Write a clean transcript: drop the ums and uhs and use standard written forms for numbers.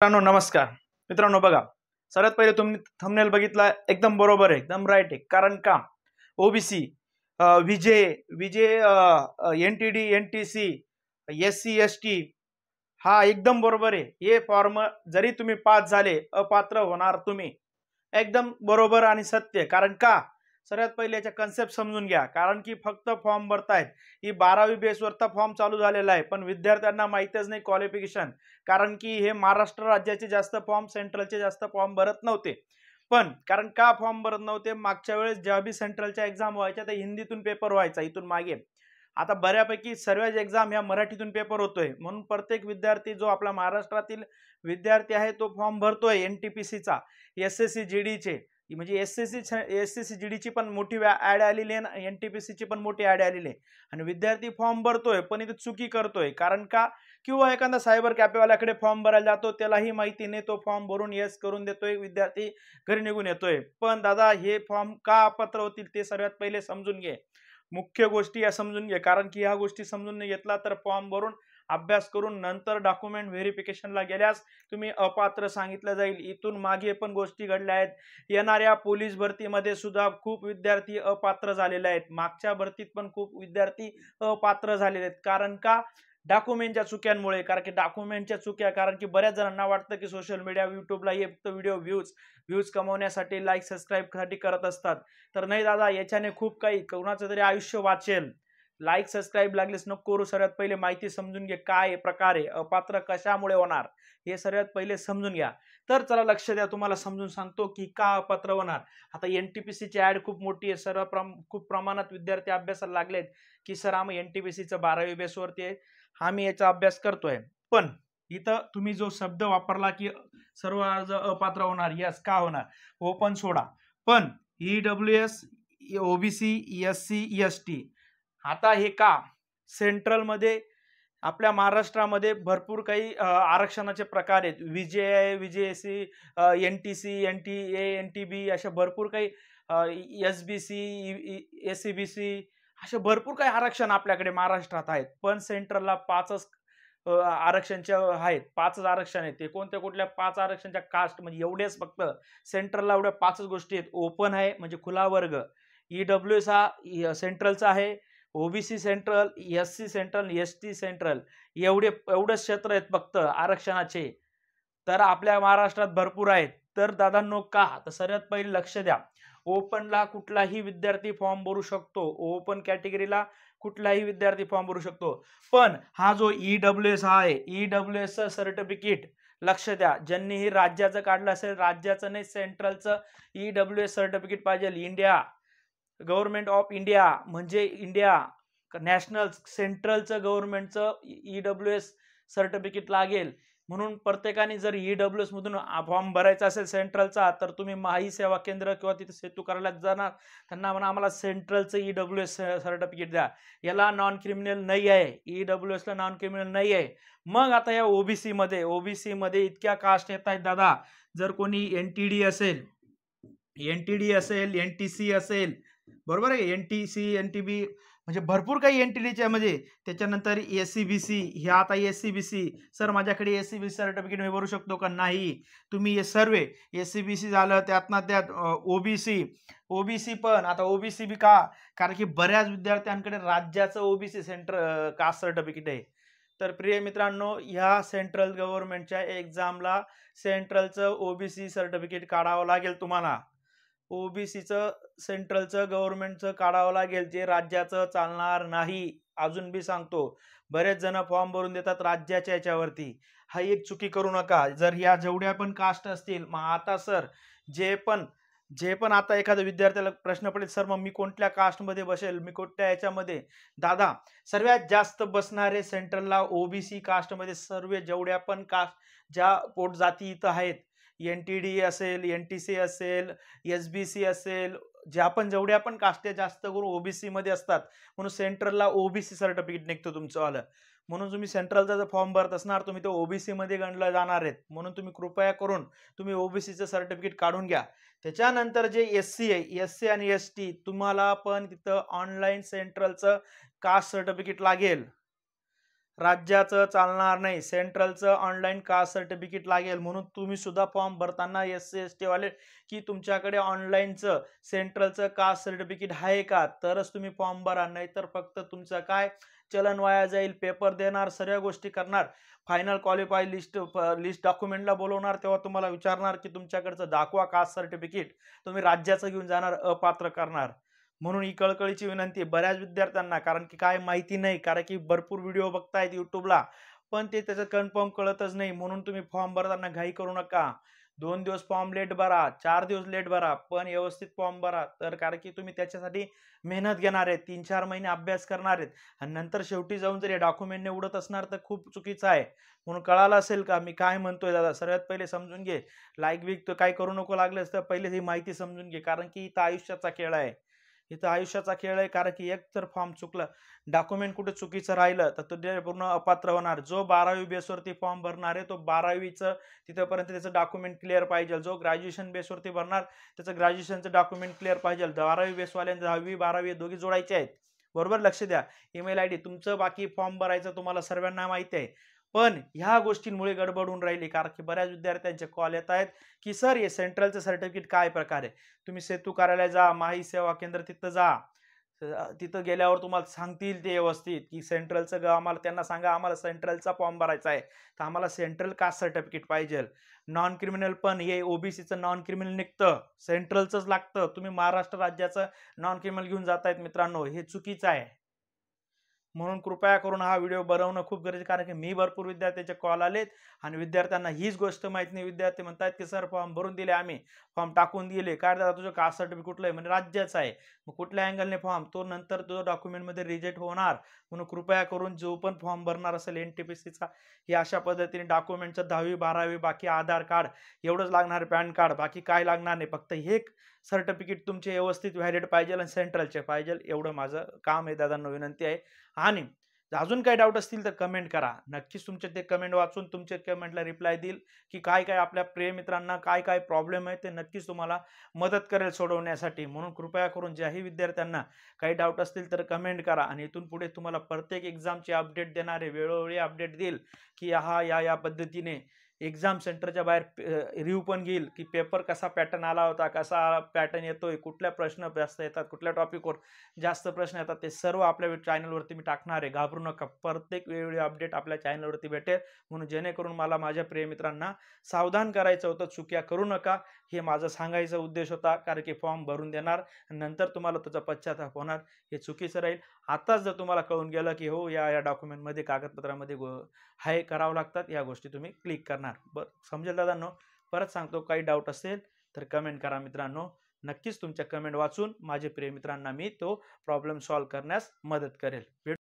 मित्रांनो नमस्कार. मित्रांनो बघा, सर्वात पहिले तुम्ही थंबनेल बघितला एकदम बरोबर आहे, एकदम राईट आहे. कारण का OBC, VJ VJ NTD, NTC, SC, ST हा एकदम बरोबर आहे. हे फॉर्म जरी तुम्ही पास झाले, अपात्र होणार तुम्ही. एकदम बरोबर आणि सत्य. कारण का सर्वात पहिले याचा कन्सेप्ट समजून घ्या. कारण की फक्त फॉर्म भरतायत, ही 12वी बेसवरचा फॉर्म चालू झालेला आहे, पण विद्यार्थ्यांना माहितच नाही क्वालिफिकेशन. कारण की हे महाराष्ट्र राज्याचे जास्त फॉर्म, सेंट्रलचे जास्त फॉर्म भरत नव्हते. पण कारण का फॉर्म भरत नव्हते, मागच्या वेळेस ज्या बी सेंट्रलच्या एक्झाम व्हायच्या त्या हिंदीतून पेपर व्हायचा इथून मागे. आता बऱ्यापैकी सर्वच एक्झाम ह्या मराठीतून पेपर होतोय, म्हणून प्रत्येक विद्यार्थी जो आपला महाराष्ट्रातील विद्यार्थी आहे तो फॉर्म भरतोय एनटीपीसीचा, एसएससी जीडीचे. म्हणजे एसएससी जीडीची पण मोठी ऍड आलेली आहे ना, एनटीपीसीची पण मोठी ऍड आलेली आहे. आणि विद्यार्थी फॉर्म भरतोय पण इथे चुकी करतोय. कारण का किंवा एखादा सायबर कॅफेवाल्याकडे फॉर्म भरायला जातो, त्यालाही माहिती नाही, तो फॉर्म भरून येस करून देतोय, विद्यार्थी घरी निघून येतोय. पण दादा हे फॉर्म का अपात्र होतील ते सर्वात पहिले समजून घे. मुख्य गोष्टी या समजून घे. कारण की ह्या गोष्टी समजून नाही घेतला तर फॉर्म भरून अभ्यास करून नंतर डॉक्युमेंट व्हेरिफिकेशनला गेल्यास तुम्ही अपात्र सांगितलं जाईल. इथून मागे पण गोष्टी घडल्या आहेत. येणाऱ्या पोलीस भरतीमध्ये सुद्धा खूप विद्यार्थी अपात्र झालेले आहेत. मागच्या भरतीत पण खूप विद्यार्थी अपात्र झालेले आहेत. कारण का डॉक्युमेंटच्या चुक्यांमुळे. कारण की डॉक्युमेंटच्या चुक्या, कारण की बऱ्याच जणांना वाटतं की सोशल मीडिया, युट्यूबला हे फक्त व्हिडिओ व्ह्यूज कमवण्यासाठी, लाईक सबस्क्राईब साठी करत असतात. तर नाही दादा, याच्याने खूप काही कोणाचं तरी आयुष्य वाचेल. लाईक सबस्क्राईब लागलेच नको करू. सर्वात पहिले माहिती समजून घे, काय प्रकारे अपात्र कशामुळे होणार हे सर्वात पहिले समजून घ्या. तर चला लक्ष द्या, तुम्हाला समजून सांगतो की का अपात्र होणार. आता एनटीपीसीची ऍड खूप मोठी आहे, खूप प्रमाणात विद्यार्थी अभ्यासाला लागलेत की सर आम्ही एनटीपीसीचं 12वी बेसवरती आहे, आम्ही याचा अभ्यास करतोय. पण इथं तुम्ही जो शब्द वापरला की सर्व अर्ज अपात्र होणार, यस का होणार, ओपन सोडा. पण ईडब्ल्यूएस, ओबीसी, एससी, एसटी, आता हे का सेंट्रल मध्ये आपल्या महाराष्ट्रामध्ये भरपूर काही आरक्षणाचे प्रकार आहेत. विजे, विजेसी, एनटीसी, एनटीए, एनटीबी अशा भरपूर काही, एसबीसी, एससीबीसी असे भरपूर काही आरक्षण आपल्याकडे महाराष्ट्रात आहेत. पण सेंट्रलला 5च आरक्षणचे आहेत. 5च आरक्षण आहेत. ते कोणत्या कुठल्या 5 आरक्षणच्या कास्ट म्हणजे एवढेच फक्त सेंट्रलला एवढ्या 5च गोष्टी आहेत. ओपन आहे म्हणजे खुला वर्ग, ईडब्ल्यूएस हा सेंट्रलचा आहे, OBC central, SC central, ST central, एवढेच क्षेत्र आहेत फक्त आरक्षणाचे. तर आपल्या महाराष्ट्रात भरपूर आहेत. तर दादांनो का, तर सर्वात पहिले लक्ष द्या, ओपनला कुठलाही विद्यार्थी फॉर्म भरू शकतो. ओपन कॅटेगरीला कुठलाही विद्यार्थी फॉर्म भरू शकतो. पण हा जो ईडब्ल्यूएस आहे, ईडब्ल्यूएस सर्टिफिकेट लक्ष द्या, ज्यांनीही राज्याचं काढलं असेल, राज्याचं नाही सेंट्रलचं ईडब्ल्यूएस सर्टिफिकेट पाहिजे. इंडिया गव्हर्नमेंट ऑफ इंडिया म्हणजे इंडिया नॅशनल सेंट्रलचं गव्हर्नमेंटचं ईडब्ल्यूएस सर्टिफिकेट लागेल. म्हणून प्रत्येकाने जर ईडब्ल्यूएस मधून फॉर्म भरायचा असेल सेंट्रलचा, तर तुम्ही माही सेवा केंद्र किंवा तिथे सेतू कार्यालयात जाणार, त्यांना म्हणा आम्हाला सेंट्रलचं ईडब्ल्यूएस सर्टिफिकेट द्या. याला नॉन क्रिमिनल नाही आहे, ईडब्ल्यूएसला नॉन क्रिमिनल नाही आहे. मग आता या ओबीसी मध्ये इतक्या कास्ट येत आहेत दादा. जर कोणी एनटीडी असेल, एनटीसी असेल, बरोबर आहे, एनटीसी, एनटीबी म्हणजे भरपूर काही एनटीडीच्या मध्ये. त्याच्यानंतर एससीबीसी, ह्या आता एससीबीसी, सर माझ्याकडे एससीबीसी सर्टिफिकेट मी भरू शकतो का, नाही. तुम्ही हे सर्व एससीबीसी झालं, त्यात ओबीसी पण. आता ओबीसी बी का, कारण की बऱ्याच विद्यार्थ्यांकडे राज्याचं ओबीसी कास्ट सर्टिफिकेट आहे. तर प्रिय मित्रांनो, ह्या सेंट्रल गव्हर्नमेंटच्या एक्झामला सेंट्रलचं ओबीसी सर्टिफिकेट काढावं लागेल तुम्हाला. ओबीसीचं सेंट्रलचं गव्हर्नमेंटचं काढावं लागेल, जे राज्याचं चालणार नाही. अजून बी सांगतो, बरेच जण फॉर्म भरून देतात राज्याच्या याच्यावरती. हा एक चुकी करू नका. जर या जेवढ्या पण कास्ट असतील, मग आता सर जे पण आता एखाद्या विद्यार्थ्याला प्रश्न पडेल, सर मग मी कोणत्या कास्टमध्ये बसेल, मी कोणत्या याच्यामध्ये, दादा सर्वात जास्त बसणारे सेंट्रलला ओबीसी कास्टमध्ये. सर्व जेवढ्या पण कास्ट ज्या पोटजाती इथं आहेत, एनटीडी असेल, एनटीसी असेल, एसबीसी असेल, जेवढ्या पण कास्ट जास्त करून ओबीसी मध्ये असतात. म्हणून सेंट्रलला ओबीसी सर्टिफिकेट निघतो तुमचं आलं. म्हणून तुम्ही सेंट्रलचा जर फॉर्म भरत असणार, तुम्ही तो ओबीसी मध्ये गणलं जाणार आहेत. म्हणून तुम्ही कृपया करून तुम्ही ओबीसीचं सर्टिफिकेट काढून घ्या. त्याच्यानंतर जे एससी आहे, एससी आणि एसटी, तुम्हाला पण तिथं ऑनलाईन सेंट्रलचं कास्ट सर्टिफिकेट लागेल. राज्याचं चालणार नाही, सेंट्रलचं ऑनलाईन कास्ट सर्टिफिकेट लागेल. म्हणून तुम्ही सुद्धा फॉर्म भरताना SC ST वाले की तुमच्याकडे ऑनलाईनचं सेंट्रलचं कास्ट सर्टिफिकेट आहे का, तरच तुम्ही फॉर्म भरा. नाहीतर फक्त तुमचं काय चलन वाया जाईल. पेपर देणार, सर्व गोष्टी करणार, फायनल क्वालिफाय लिस्ट डॉक्युमेंटला बोलवणार, तेव्हा तुम्हाला विचारणार की तुमच्याकडचं दाखवा कास्ट सर्टिफिकेट, तुम्ही राज्याचं घेऊन जाणार, अपात्र करणार. म्हणून ही कळकळीची विनंती बऱ्याच विद्यार्थ्यांना, कारण की काय माहिती नाही, कारण की भरपूर व्हिडिओ बघतायत युट्यूबला, पण ते त्याचं कन्फर्म कळतच नाही. म्हणून तुम्ही फॉर्म भरताना घाई करू नका. 2 दिवस फॉर्म लेट भरा, 4 दिवस लेट भरा, पण व्यवस्थित फॉर्म भरा. तर कारण की तुम्ही त्याच्यासाठी मेहनत घेणार आहेत, 3-4 महिने अभ्यास करणार आहेत, आणि नंतर शेवटी जाऊन जर हे डॉक्युमेंटने उडत असणार तर खूप चुकीचं आहे. म्हणून कळालं असेल का मी काय म्हणतोय दादा? सर्वात पहिले समजून घे. लाईक बिक तर काय करू नको लागलेस तर पहिले ही माहिती समजून घे, कारण की इथं आयुष्याचा खेळ आहे. इथं आयुष्याचा खेळ आहे, कारण की एक तर फॉर्म चुकलं, डॉक्युमेंट कुठे चुकीचं राहिलं तर तो पूर्ण अपात्र होणार. जो 12वी बेसवरती फॉर्म भरणार आहे तो 12वीचं तिथपर्यंत त्याचं डॉक्युमेंट क्लिअर पाहिजे. जो ग्रॅज्युएशन बेसवरती भरणार त्याचं ग्रॅज्युएशनचं डॉक्युमेंट क्लिअर पाहिजे. 12वी बेसवाल्यांना 10वी-12वी दोघी जोडायचे आहेत. बरोबर, लक्ष द्या. ईमेल ID तुमचं बाकी फॉर्म भरायचं तुम्हाला सर्वांना माहिती आहे, पण ह्या गोष्टींमुळे गडबड होऊन राहिली. कारण की बऱ्याच विद्यार्थ्यांचे कॉल येत आहेत की सर हे सेंट्रलचं सर्टिफिकेट काय प्रकारे. तुम्ही सेतू कार्यालय जा, माही सेवा केंद्र तिथं जा. तिथं गेल्यावर तुम्हाला सांगतील ते व्यवस्थित की सेंट्रलचं आम्हाला, त्यांना सांगा आम्हाला सेंट्रलचा फॉर्म भरायचा आहे, तर आम्हाला सेंट्रल कास्ट सर्टिफिकेट पाहिजे. नॉन क्रिमिनल पण हे OBCचं नॉन क्रिमिनल निघतं, सेंट्रलचंच लागतं. तुम्ही महाराष्ट्र राज्याचं नॉन क्रिमिनल घेऊन जातायत मित्रांनो, हे चुकीचं आहे. म्हणून कृपया करून हा व्हिडिओ बनवणं खूप गरजेचं, कारण की मी भरपूर विद्यार्थ्यांचे कॉल आलेत आणि विद्यार्थ्यांना हीच गोष्ट माहिती नाही. विद्यार्थी म्हणतात की सर फॉर्म भरून दिले, आम्ही फॉर्म टाकून दिले, काय दादा तुझं कास्ट सर्टिफिकेट कुठलं आहे, म्हणजे राज्याचं आहे. मग कुठल्या अँगलने फॉर्म, तो नंतर तुझं डॉक्युमेंटमध्ये रिजेक्ट होणार. म्हणून कृपया करून जो पण फॉर्म भरणार असेल NTPCचा, हे अशा पद्धतीने डॉक्युमेंटचं 10वी-12वी, बाकी आधार कार्ड एवढंच लागणार, पॅन कार्ड, बाकी काय लागणार नाही. फक्त हे सर्टिफिकेट तुमचे व्यवस्थित व्हॅलिड पाहिजे आणि सेंट्रलचे पाहिजे. एवढं माझं काम आहे दादांना, विनंती आहे. आणि अजून काही डाऊट असतील तर कमेंट करा. नक्कीच तुमचे ते कमेंट वाचून तुमच्या कमेंटला रिप्लाय देईल की काय काय आपल्या प्रिय मित्रांना काय काय प्रॉब्लेम आहे, ते नक्कीच तुम्हाला मदत करेल सोडवण्यासाठी. म्हणून कृपया करून ज्याही विद्यार्थ्यांना काही डाऊट असतील तर कमेंट करा, आणि इथून पुढे तुम्हाला प्रत्येक एक्झामची अपडेट देणारे, वेळोवेळी अपडेट देईल की हा या पद्धतीने एक्झाम सेंटरच्या बाहेर रिव्ह्यू पण घेईल की पेपर कसा पॅटर्न आला होता, कसा पॅटर्न येतोय, कुठल्या प्रश्न जास्त येतात, कुठल्या टॉपिकवर जास्त प्रश्न येतात, ते सर्व आपल्या चॅनलवरती मी टाकणार आहे. घाबरू नका, प्रत्येक वेळोवेळी अपडेट आपल्या चॅनलवरती भेटेल. म्हणून जेणेकरून मला माझ्या प्रिय मित्रांना सावधान करायचं होतं, चुक्या करू नका, हे माझा सांगायचा उद्देश होता. कारण की फॉर्म भरून देणार नंतर तुम्हाला त्याचा पश्चाताप होणार, हे चुकीचं राहील. आताच जर तुम्हाला कळून गेलं की हो या डॉक्युमेंटमध्ये, कागदपत्रामध्ये हाय करावं लागतात, या गोष्टी तुम्ही क्लिक करणार. बरं, समजेल दादांनो? परत सांगतो, काही डाऊट असेल तर कमेंट करा मित्रांनो. नक्कीच तुमच्या कमेंट वाचून माझे प्रिय मित्रांना मी तो प्रॉब्लेम सॉल्व्ह करण्यास मदत करेल.